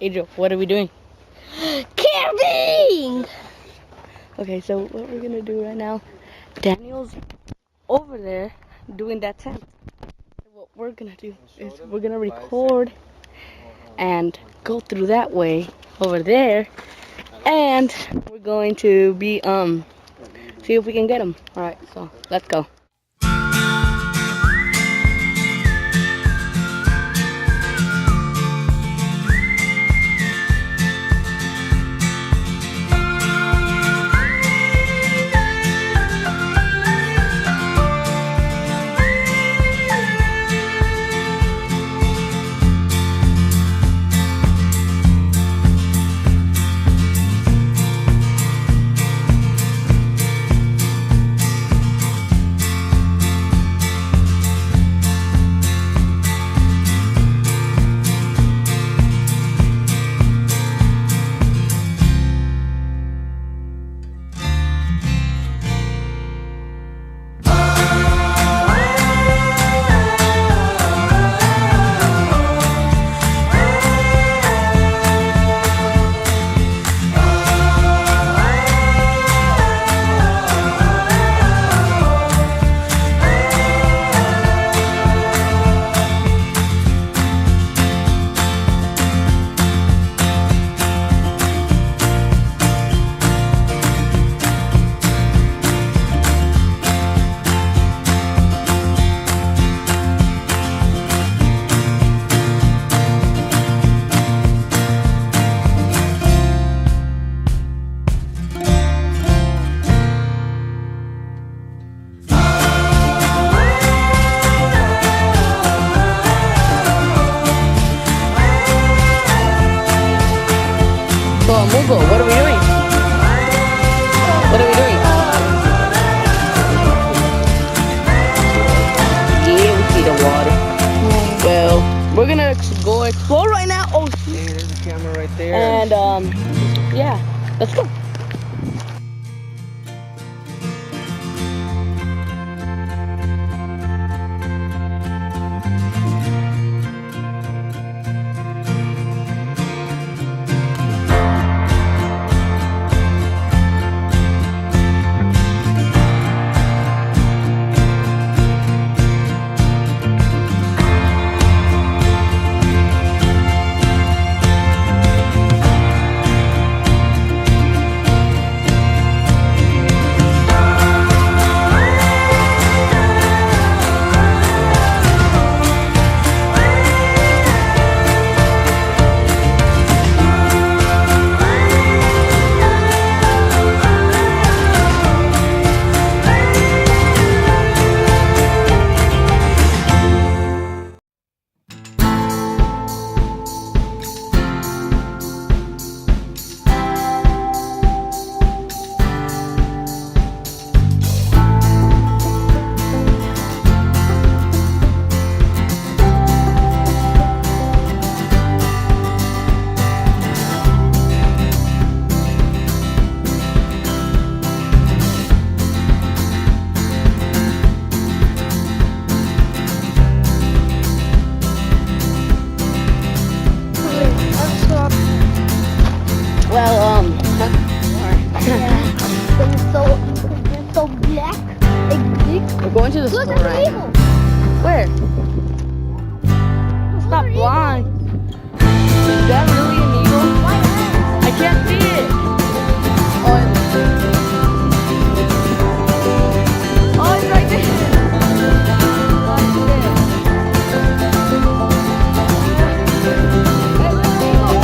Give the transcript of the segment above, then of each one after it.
Adriel, what are we doing? Camping! Okay, so what we're gonna do right now, Daniel's over there doing that tent. What we're gonna do is we're gonna record and go through that way over there, and we're going to be see if we can get him. All right, so let's go. So, Mugo, what are we doing? What are we doing? Yeah, we see the water. Well, we're gonna go explore right now. Oh, Hey, there's a camera right there. and yeah, let's go. Well, They're so black. we're going to the Look store at the right eagle. Where? Stop blind. Is that really an eagle? I can't see it. Oh, it's right there. Hey, look, the eagle.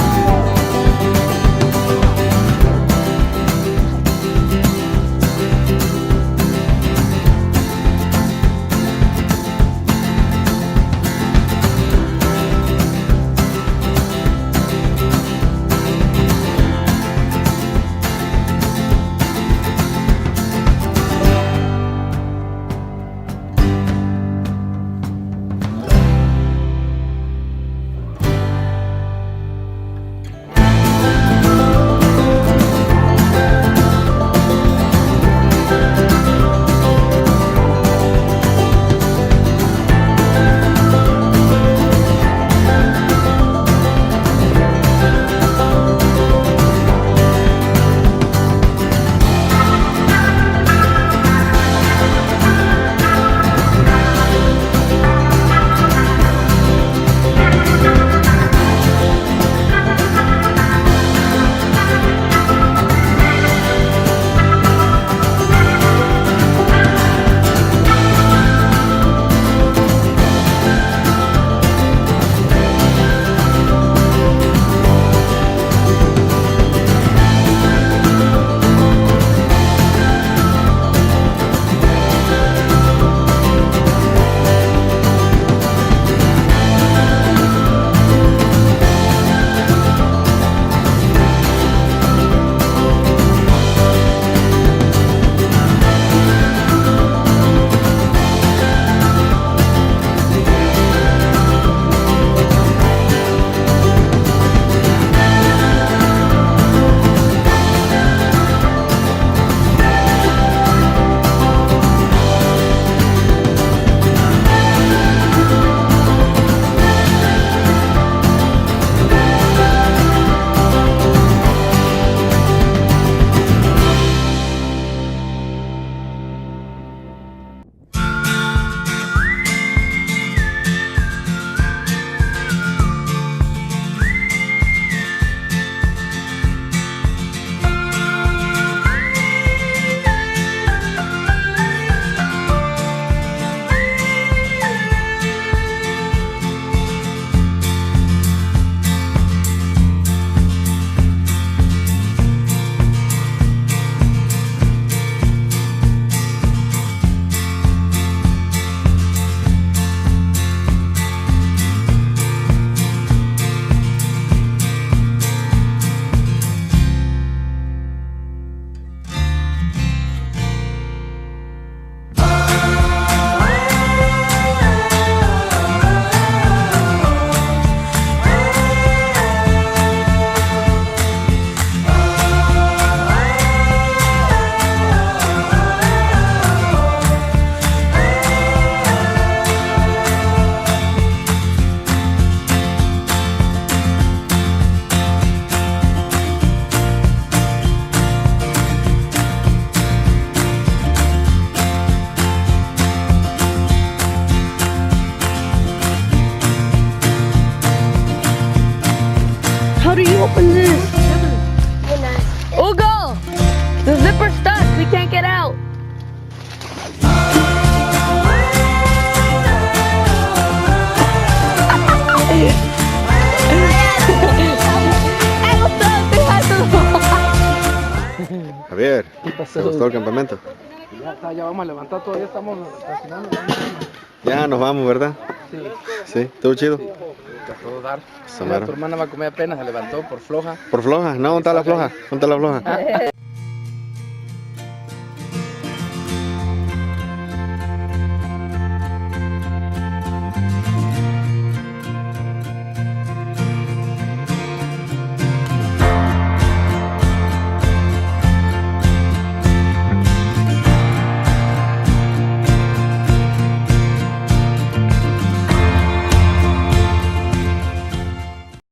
open this? You're nice. Hugo! The zipper's stuck. We can't get out. Hey, what's up? Say hi to the Javier, ¿Qué ¿te pasó? gustó el campamento? Ya está, ya vamos a levantar, todavía estamos estacionando. Ya nos vamos, ¿verdad? Sí, Sí, estuvo chido. a todo dar. Eso Mira, mero. tu hermana va a comer apenas, se levantó por floja. ¿Por floja? No, ¿dónde está la floja? ¿Dónde está la floja?